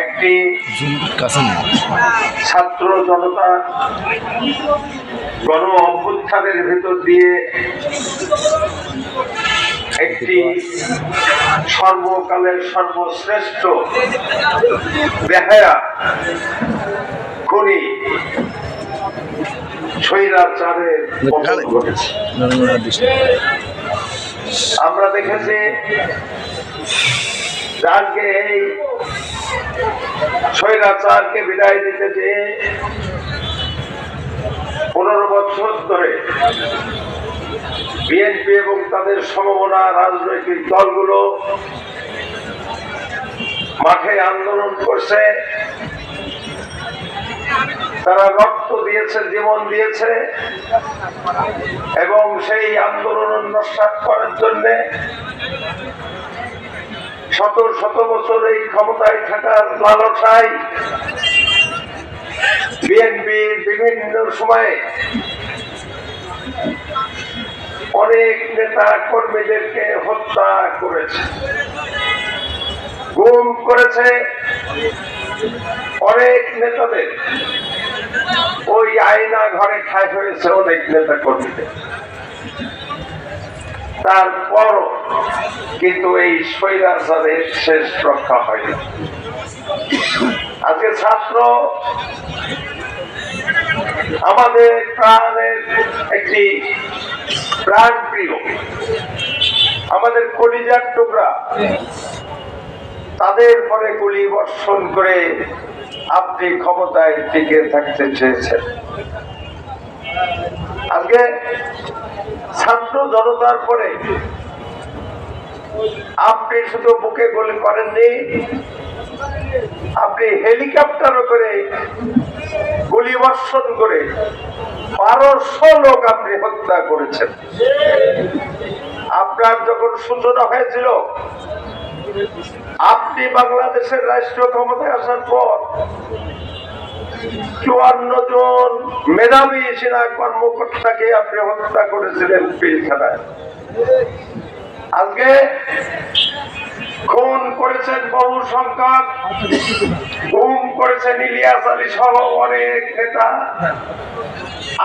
একটি ছাত্র জনতা গণ অভ্যুত্থানের ভেতর দিয়ে একটি সর্বকালের সর্বশ্রেষ্ঠ বেহায়া খুনি স্বৈরাচারের পতন ঘটেছে। আমরা দেখেছি যাকে এই স্বৈরাচারকে বিদায় দিতে যে 15 বছর ধরে বিএনপি এবং তাদের সমমনা রাজনৈতিক দলগুলো মাঠে আন্দোলন করছে, তারা রক্ত দিয়েছে, জীবন দিয়েছে এবং সেই আন্দোলন নস্যাৎ করার জন্য শত শত বছর এই ক্ষমতায় থাকার লালসায় বিএনপি বিভিন্ন সময়ে অনেক নেতা কর্মীদেরকে হত্যা করেছে, গুম করেছে। অনেক নেতাদের ওই আয়না ঘরে ঠাঁই হয়েছে অনেক নেতা কর্মীদের। তারপর কিন্তু এই স্বৈরাচারের শেষ রক্ষা হয়নি। আজকে ছাত্র আমাদের প্রাণের একটি প্রাণ প্রিয়, আমাদের কলিজার টুকরা, তাদের পরে গুলি বর্ষণ করে আপনি ক্ষমতায় টিকে থাকতে চেয়েছেন। আজকে ছাত্র জনতার পরে আপনি শুধু বুকে গুলি করেননি, আপনি হেলিকপ্টারও করে গুলি বর্ষণ করে 1200 লোক আপনি হত্যা করেছেন। আপনার যখন সূচনা হয়েছিল, আপনি বাংলাদেশের রাষ্ট্রীয় ক্ষমতায় আসার পর 54 জন মেধাবী সেনা কর্মকর্তাকে আপনি হত্যা করেছিলেন পিলখানায়। আজকে খুন করেছেন বহু সংখ্যক, গুম করেছেন ইলিয়াস আলী সহ অনেক নেতা।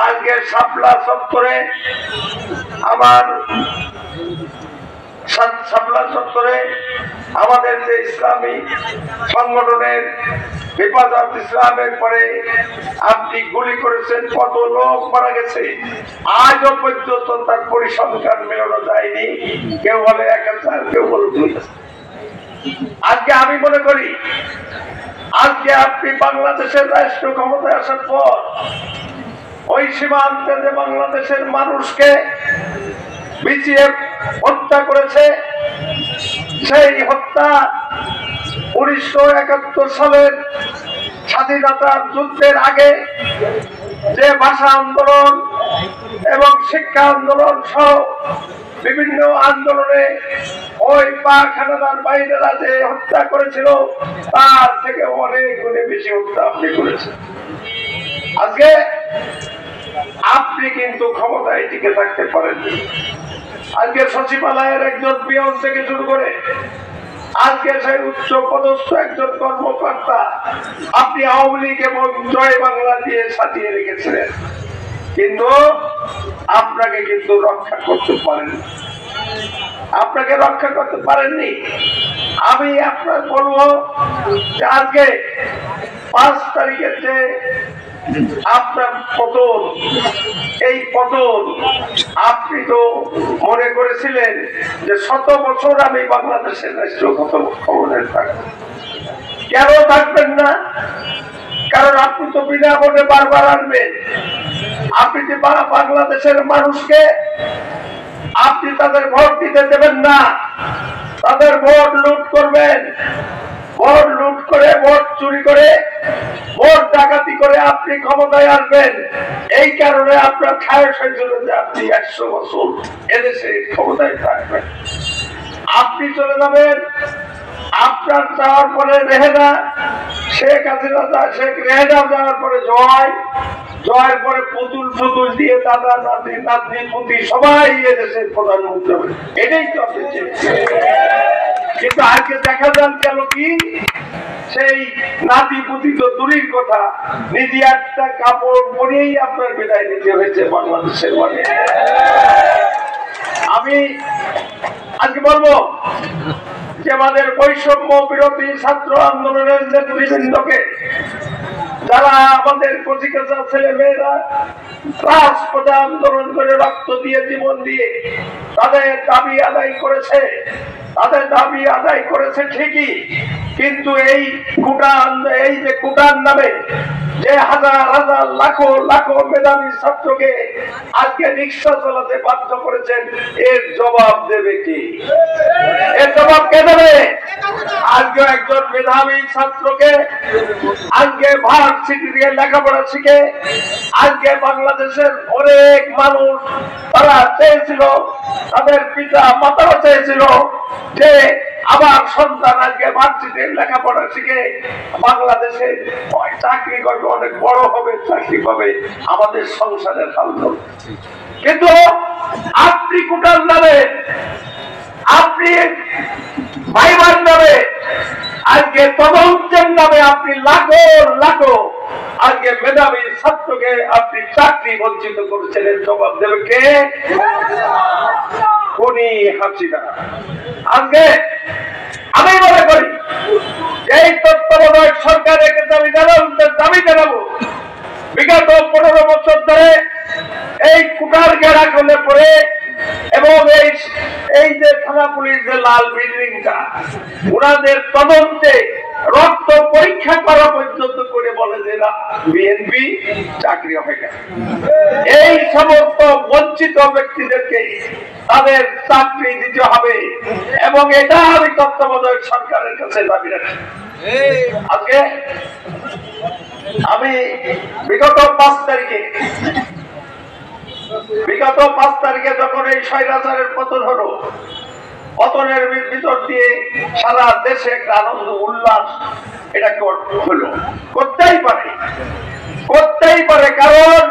আজকে শাপলা চত্বরে আমাদের যে ইসলামী সংগঠনের হেফাজত ইসলামের পরে আপনি গুলি করেছেন, কত লোক মারা গেছে আজও পর্যন্ত তার পরিসংখ্যান মেলানো যায়নি। কেউ বলে 1000, কেউ বলে 2000। আজকে আমি মনে করি আজকে আপনি বাংলাদেশের রাষ্ট্র ক্ষমতায় আসার পর ওই সীমান্তে যে বাংলাদেশের মানুষকে বিজিএফ হত্যা করেছে, সেই হত্যা 1971 সালের স্বাধীনতা যুদ্ধের আগে যে ভাষা আন্দোলন এবং শিক্ষা আন্দোলন সহ বিভিন্ন আন্দোলনে ওই পাক হানাদার বাহিনীরা যে হত্যা করেছিল, তার থেকে অনেক গুণে বেশি হত্যা আপনি করেছেন। আজকে আপনি কিন্তু ক্ষমতায় টিকে থাকতে পারেননি। আজকে সচিবালয়ের একজন পিয়ন থেকে শুরু করে আজকে সেই উচ্চ পদস্থ একজন কর্মকর্তা আপনি আওয়ামী লীগ এবং জয় বাংলা দিয়ে সাজিয়ে রেখেছিলেন, কিন্তু আপনাকে কিন্তু রক্ষা করতে পারেননি। আপনাকে রক্ষা করতে পারেননি। আমি আপনার বলবো যে আজকে 5 তারিখের যে আপনার পতন, এই পতন আপনি তো মনে করেছিলেন যে 100 বছর আমি বাংলাদেশের রাষ্ট্রীয় ক্ষমতায় থাকবো। কেন থাকবেন না? কারণ আপনি তো বিনা ভোটে বারবার আসবেন। আপনি যে বাংলাদেশের মানুষকে আপনি তাদের ভোট দিতে দেবেন না, তাদের ভোট লুট করবেন, ভোট লুট করে, ভোট চুরি করে, ভোট ডাকাতি করে আপনি ক্ষমতায় আসবেন। এই কারণে আপনার খায়স হয়েছিল যে আপনি 100 বছর এদেশে ক্ষমতায় থাকবেন। আপনি চলে যাবেন, আপনার যাওয়ার পরে রেহেনা, শেখ হাসিনা, শেখ রেহেনা যাওয়ার পরে জয়ের পরে পুতুল দিয়ে দাদা নাতনি পুতি সবাই এদেশের প্রধানমন্ত্রী হবে। এটাই তো আপনি চেয়েছেন। কিন্তু আজকে দেখা যান গেল কি সেই নাতি পুতি তো দূরের কথা, নিজে একটা কাপড় পরেই আপনার বিদায় নিতে হয়েছে বাংলাদেশের মানে। আমি আজকে বলবো যে আমাদের বৈষম্য বিরোধী ছাত্র আন্দোলনের নেতৃবৃন্দকে, যারা আমাদের কচিকাঁচা ছেলে মেয়েরা রাজপথে আন্দোলন করে রক্ত দিয়ে জীবন দিয়ে তাদের দাবি আদায় করেছে, ঠিকই, কিন্তু এই যে কোটার নামে যে হাজার হাজার লাখো লাখো মেধাবী ছাত্রকে আজকে রিক্সা চালাতে বাধ্য করেছেন, এর জবাব দেবে কি? এর জবাব কে দেবে? আজকে একজন মেধাবী ছাত্রকে আজকে ভার্সিটি দিয়ে লেখাপড়া শিখে আজকে বাংলাদেশের অনেক মানুষ তারা চেয়েছিল, তাদের পিতা মাতারা চেয়েছিল যে আবার সন্তান আজকে ভার্সিটির লেখাপড়া শিখে বাংলাদেশে চাকরি করবে, অনেক বড় হবে, চাকরি পাবে, আমাদের সংসারের হাল ধরবে। কিন্তু আপনি কোটার নামে, আপনি ভাইবার নামে, আজকে তদন্তের নামে আপনি লাখো লাখো আজকে মেধাবী ছাত্রকে আপনি চাকরি বঞ্চিত করেছেন, এর জবাব দেবে কে? খুনি হাসিনা। আজকে আমি মনে করি এই তত্ত্বাবধায়ক সরকারের দাবি জানাবো, বিগত 15 বছর ধরে এই কুটার গেড়া করলে পরে এবং এই যে থানা পুলিশ যে লাল বিল্ডিংটা, ওনাদের তদন্তে রক্ত পরীক্ষা করা পর্যন্ত করে বলে যে না বিএনপি চাকরি হয় না। এই সমস্ত বঞ্চিত ব্যক্তিদেরকে তাদের চাকরি দিতে হবে এবং এটা আমি তত্ত্বাবধায়ক সরকারের কাছে দাবি রাখি। আজকে আমি বিগত 5 তারিখে যখন এই স্বৈরাচারের পতন হলো, পতনের ভিতর দিয়ে সারা দেশে একটা আনন্দ উল্লাস এটা হলো, করতেই পারে, কারণ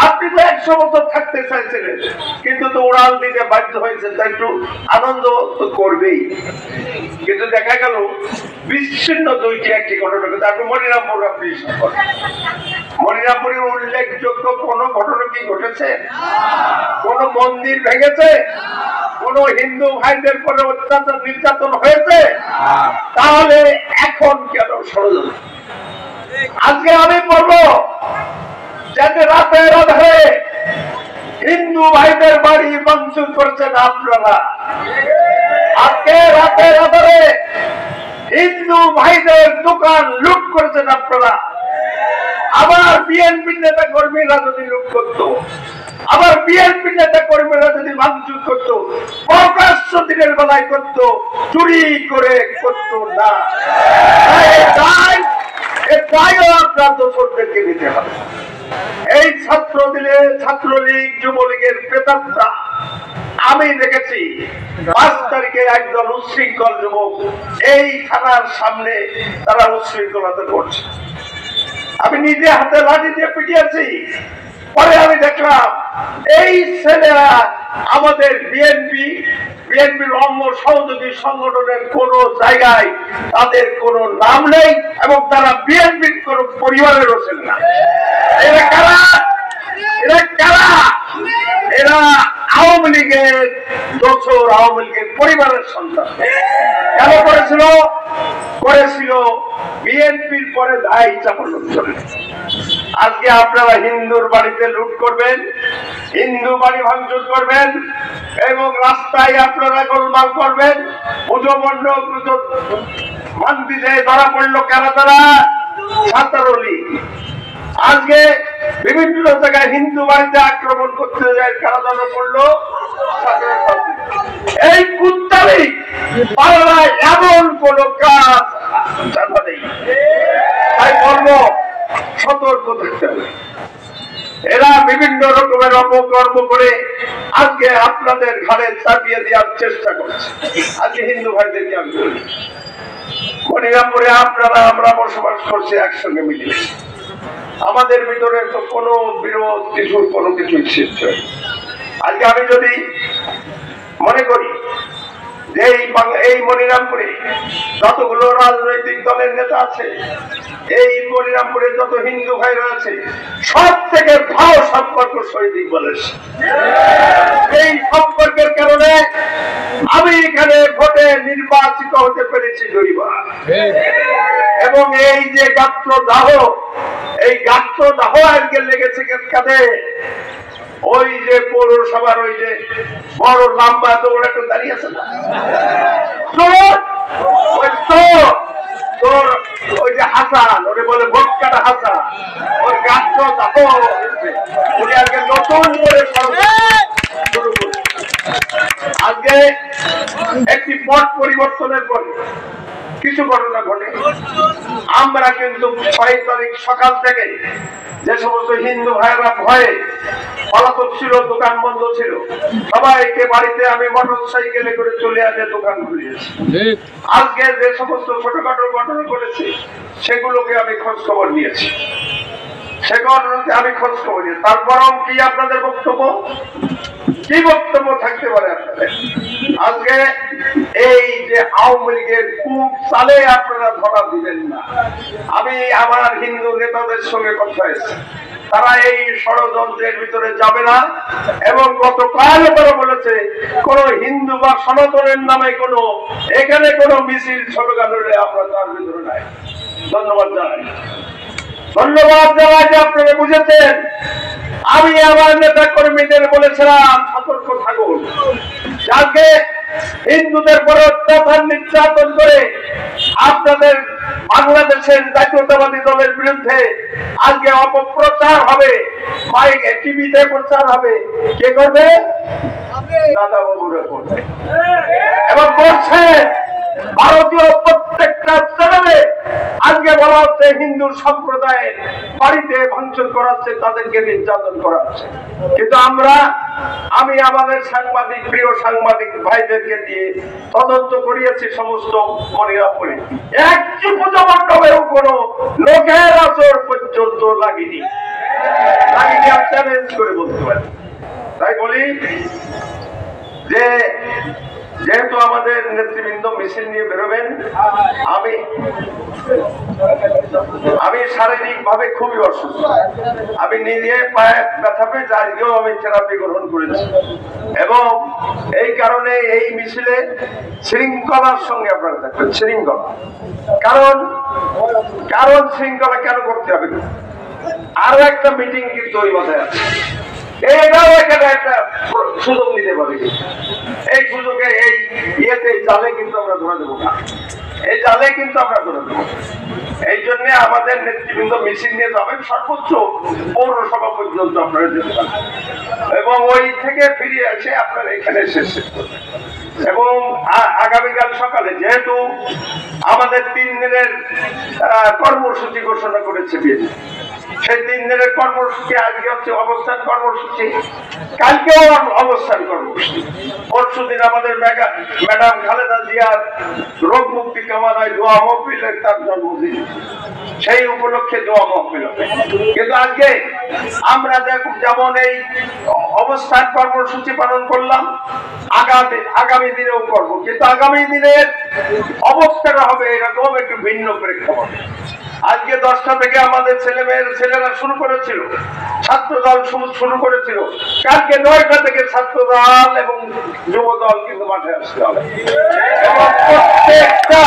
আপনি তো 100 বছর থাকতে চাইছিলেন, কিন্তু তো উড়াল দিতে বাধ্য হয়েছে, তাই একটু আনন্দ তো করবেই। কিন্তু দেখা গেল বিচ্ছিন্ন একটি ঘটনা, আপনি মনিরামপুরের উল্লেখযোগ্য কোন ঘটনা কি ঘটেছে? কোন মন্দির ভেঙেছে? কোন হিন্দু ভাইদের পরে অত্যাচার নির্যাতন হয়েছে? তাহলে এখন কেন ষড়যন্ত্র? আজকে আমি বলবো যাতে রাতের আধারে হিন্দু ভাইদের বাড়ি ভাঙচুর করেছেন আপনারা, আজকে রাতের আধারে হিন্দু ভাইদের দোকান লুট করেছেন আপনারা, আবার বিএনপি নেতা কর্মীরা যদি লুট করতো, আবার বিএনপি নেতা কর্মীরা যদি ভাঙচুর করতো, প্রকাশ্য দিনের বেলায় করতো, চুরি করে করতো না, আপনার দোষরদেরকে দিতে হবে। এই ছাত্রলীগ যুবলীগের প্রেতাত্মা আমি দেখেছি 5 তারিখে একজন উচ্ছৃঙ্খল যুবক এই থানার সামনে তারা উচ্ছৃঙ্খলতা করছে, আমি নিজে হাতে লাঠি দিয়ে পিটিয়েছি। পরে আমি দেখলাম এই ছেলেরা আমাদের বিএনপির অঙ্গ সহযোগী সংগঠনের কোন জায়গায় তাদের কোন নাম নেই এবং তারা বিএনপির কোন পরিবারেরও ছিল না। এরা কারা? এরা আওয়ামী লীগের দোসর, আওয়ামী লীগের পরিবারের সন্তান। কেন করেছিল বিএনপির পরে দায় চাপানোর জন্য। আজকে আপনারা হিন্দুর বাড়িতে লুট করবেন, হিন্দু বাড়ি ভাঙচুর করবেন এবং রাস্তায় আপনারা গোলমাল করবেন। পুজো মণ্ডপ ভাঙতে যেয়ে ধরা পড়লো কারা? তারা ছাত্রলীগ। আজকে বিভিন্ন জায়গায় হিন্দু বাড়িতে আক্রমণ করতে যায় কারা ধরা পড়লো? এই কুত্তালি বাংলায় এমন কোন কাজ জানা নেই, তাই বলবো সতর্ক থাকতে হবে। এরা বিভিন্ন রকমের অপকর্ম করে আজকে আপনাদের ঘাড়ে চাপিয়ে দেওয়ার চেষ্টা করছে। আজকে হিন্দু ভাইদেরকে আমি বলি, মনিরামপুরে আমরা বসবাস করছি একসঙ্গে মিলে, আমাদের ভিতরে তো কোনো বিরোধ কোনো কিছুই সৃষ্টি হয়। আজকে আমি যদি মনে করি এই মনিরামপুরে যতগুলো রাজনৈতিক দলের নেতা আছে, এই মনিরামপুরে যত হিন্দু ভাইরা আছে, সব থেকে ভালো সম্পর্ক শহীদ বলেছে। এই সম্পর্কের কারণে আমি এখানে ভোটে নির্বাচিত হতে পেরেছি দুইবার। এবং এই যে গাত্রদাহ, এই গাত্রদাহ আজকে লেগেছে কাঁধে। ওই যে পৌরসভার ওই যে বড় লম্বা দৌড় একটা দাঁড়িয়ে আছে না, তোর ওই যে হাসান, ওরে বলে ভোট কাটা হাসান, ওর গাত্রদাহ উনি আজকে নতুন করে শুরু করছে। আজকে একটি পট পরিবর্তনের পরে কিছু ঘটনা ঘটে। আমরা কিন্তু 6 তারিখ সকাল থেকে যে সমস্ত হিন্দু ভাইয়েরা ভয়ে পলাতক ছিল, দোকান বন্ধ ছিল, সবাইকে বাড়িতে আমি মোটর সাইকেলে করে চলে আসে দোকান খুলিয়েছি। আজকে যে সমস্ত ছোটখাটো ঘটনা ঘটেছে সেগুলোকে আমি খোঁজ খবর নিয়েছি, তারপরও কি আপনাদের বক্তব্য, কি বক্তব্য থাকতে পারে আপনাদের? আজকে এই যে আওয়ামী লীগের কূপ চালে আপনারা ধরা দিবেন না। আমি আমার হিন্দু নেতাদের সঙ্গে কথা হয়েছে, তারা এই ষড়যন্ত্রের ভিতরে যাবে না। এবং গতকাল তারা বলেছে কোন হিন্দু বা সনাতনের নামে এখানে কোনো মিছিল স্লোগান হলে আমরা তার ভিতরে নাই। ধন্যবাদ জানাই, ধন্যবাদ জানাই যে আপনারা বুঝেছেন। আমি আমার নেতা কর্মীদের বলেছিলাম সতর্ক থাকুন, যাকে হিন্দুদের পরে অত্যাচার নির্যাতন করে আপনাদের বাংলাদেশের জাতীয়তাবাদী দলের বিরুদ্ধে আজকে অপপ্রচার হবে, মাইকে টিভিতে প্রচার হবে। কে করবে? দাদা বাবুরা করবে এবং করছে। ভারতীয় প্রত্যেকটা চ্যানেলে আজকে বলা হচ্ছে হিন্দু সম্প্রদায়ের বাড়িতে ভাঙচুর করাচ্ছে, তাদেরকে নির্যাতন করাচ্ছে। কিন্তু আমি আমাদের সাংবাদিক, প্রিয় সাংবাদিক ভাইদেরকে দিয়ে তদন্ত করিয়েছি সমস্ত মনিরামপুরে। একটি পূজা মণ্ডপেও কোনো লোকের আচর পর্যন্ত লাগেনি। আমি চ্যালেঞ্জ করে বলতে পারি। তাই বলি যে যেহেতু আমাদের নেতৃবৃন্দ মিছিল নিয়ে বেরোবেন, আমি শারীরিক ভাবে খুবই অসুস্থ। আমি নিজে পায়ে ব্যথা পেয়ে আজকেও আমি থেরাপি গ্রহণ করেছি এবং এই কারণে এই মিছিলে শৃঙ্খলার সঙ্গে আপনারা থাকবেন। শৃঙ্খলা কারণ শৃঙ্খলা কেন করতে হবে? আরো একটা মিটিং কিন্তু ওই মাথায় আছে, এটাও এখানে একটা সুযোগ নিতে পারে। এই সুযোগে এই জালে কিন্তু আমরা ধরে দেবো না, এই জালে কিন্তু আমরা ধরে দেবো। এই জন্য আমাদের নেতৃবৃন্দ মিছিল নিয়ে যাবেন সর্বোচ্চ পৌরসভা পর্যন্ত আপনারা যেতে পারেন এবং ওই থেকে ফিরে এসে আপনারা এখানে শেষ করবেন। এবং আগামীকাল সকালে যেহেতু আমাদের 3 দিনের কর্মসূচি ঘোষণা করেছে বিএনপি, সেই 3 দিনের কর্মসূচি আজকে হচ্ছে অবস্থান কর্মসূচি, কালকেও অবস্থান কর্মসূচি। পরশু দিন আমাদের ম্যাডাম খালেদা জিয়ার রোগ মুক্তি কামনায় দোয়া মাহফিলের তার জন্মদিন, সেই উপলক্ষে দোয়া মাহফিল হবে। কিন্তু আজকে আমরা যেমন এই অবস্থান কর্মসূচি পালন করলাম, আগামী দিনেও করবো, কিন্তু আগামী দিনের অবস্থাটা হবে এরকম একটু ভিন্ন প্রেক্ষাপটে। আজকে 10টা থেকে আমাদের ছেলেরা শুরু করেছিল, ছাত্র দল শুরু করেছিল। কালকে 9টা থেকে ছাত্র দল এবং যুব দল কিন্তু মাঠে আসতে হবে এবং প্রত্যেকটা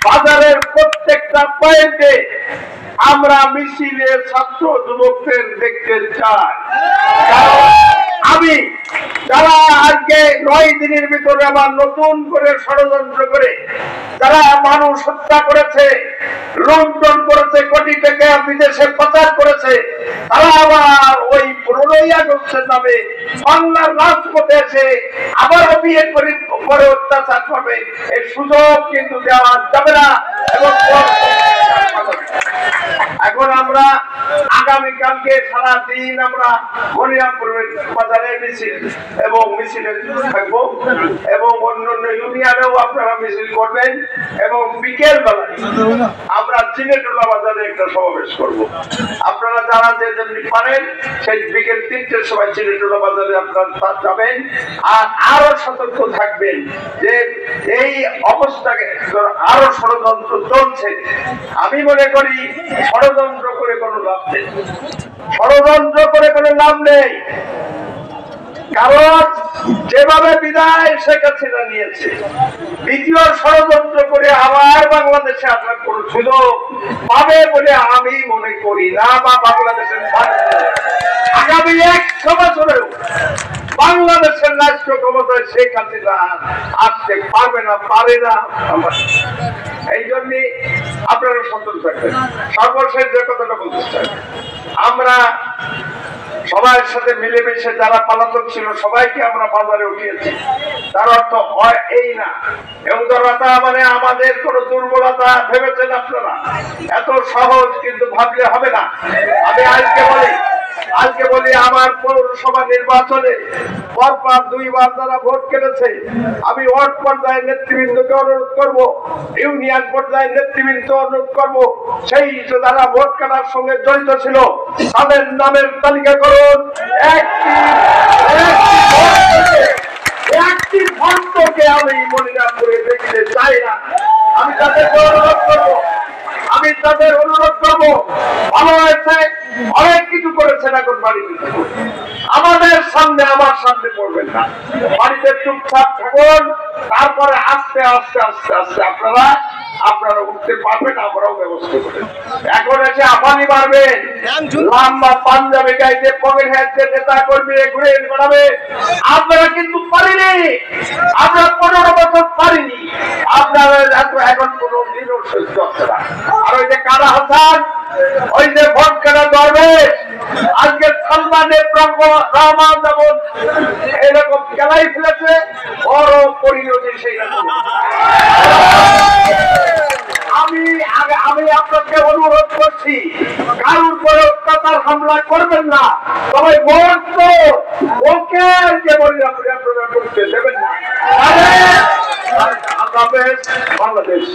বাজারের প্রত্যেকটা পয়েন্টে আমরা মিছিলে ছাত্র যুবকদের দেখতে চাই। আমি যারা আজকে 9 দিনের ভিতরে আবার নতুন করে ষড়যন্ত্র করে যারা মানুষ হত্যা করেছে, লুণ্ঠন করেছে, কোটি টাকা বিদেশে পাচার করেছে, তারা আবার ওই 15ই আগস্টের নামে বাংলার রাজপথে এসে আবার বিয়ের পরে অত্যাচার করবে, এই সুযোগ কিন্তু দেওয়া যাবে না। এবং এখন আমরা আগামীকালকে সারাদিন আমরা মনিরামপুরের বাজারে মিছিল এবং মিছিলে থাকবো এবং অন্যান্য ইউনিয়নেও আপনারা মিছিল করবেন এবং বিকেল বেলায় আমরা চিনেটোলা বাজারে একটা সমাবেশ করব। আপনারা যারা যে যেমনি পারেন সেই বিকেল 3টের সময় চিনেটোলা বাজারে আপনারা যাবেন আর আরো সতর্ক থাকবেন যে এই অবস্থাকে আরো ষড়যন্ত্র চলছে। আমি মনে করি ষড়যন্ত্র করে কোনো লাভ নেই, ষড়যন্ত্র করে কোনো লাভ নেই। কারণ যেভাবে বিদায় শেখ হাসিনা নিয়েছে, দ্বিতীয় ষড়যন্ত্র করে আবার বাংলাদেশে আসার কোন সুযোগ পাবে বলে আমি মনে করি না, বা বাংলাদেশের আগামী 100 বছরেও বাংলাদেশের রাষ্ট্র ক্ষমতায় শেখ হাসিনা আসতে পারবে না, পারে না। এই জন্য আপনারা সতর্ক থাকবেন। সর্বশেষ যে কথাটা বলতে চাই, আমরা সবার সাথে মিলেমিশে যারা পালাতক ছিল সবাইকে আমরা বাজারে উঠিয়েছি। তার অর্থ এই না এমনটা মানে আমাদের কোন দুর্বলতা ভেবেছেন আপনারা, এত সহজ কিন্তু ভাবলে হবে না। আমি আজকে বলি আমার পৌরসভা নির্বাচনে পরপর 2বার যারা ভোট কেটেছে, আমি ওয়ার্ড পর্যায়ের নেতৃবৃন্দকে অনুরোধ করব, ইউনিয়ন পর্যায়ের নেতৃবৃন্দ অনুরোধ করব, সেই যারা ভোট কাটার সঙ্গে জড়িত ছিল তাদের নামের তালিকা করুন। একটি ভক্তকে আমি মনিরামপুরে দেখতে চাই না। আমি তাদেরকে অনুরোধ করবো, ভালো হয়েছে, অনেক কিছু করেছেন, এখন বাড়িতে আমাদের সামনে আমার সামনে পড়বেন না, বাড়িতে চুপচাপ থাকুন। তারপরে আস্তে আস্তে আস্তে আস্তে আপনারা উঠতে পারবেন, আমরাও ব্যবস্থা করেন। এখন এসে আপানি মারবেন, লম্বা পাঞ্জাবি গাইতে পকেট হ্যান্ডে নেতা কর্মী ঘুরে বেড়াবে, আপনারা কিন্তু পারিনি, আমরা 15 বছর পারিনি, আপনারা এখন কোনো দিনও সহ্য হচ্ছে না। আর ওই যে কারা হাসান, ওই যে ভোট কেনা দরবেশ, আজকে সালমানের রহমান যেমন এরকম খেলাই ফেলেছে, বড় পরিণতি সেই রকম। আমি আপনাকে অনুরোধ করছি, কারোর উপরে অত্যাচার হামলা করবেন না, তবে ভোট তো ওকে যে বলি আপনারা করতে দেবেন না। আল্লাহ হাফেজ, বাংলাদেশ।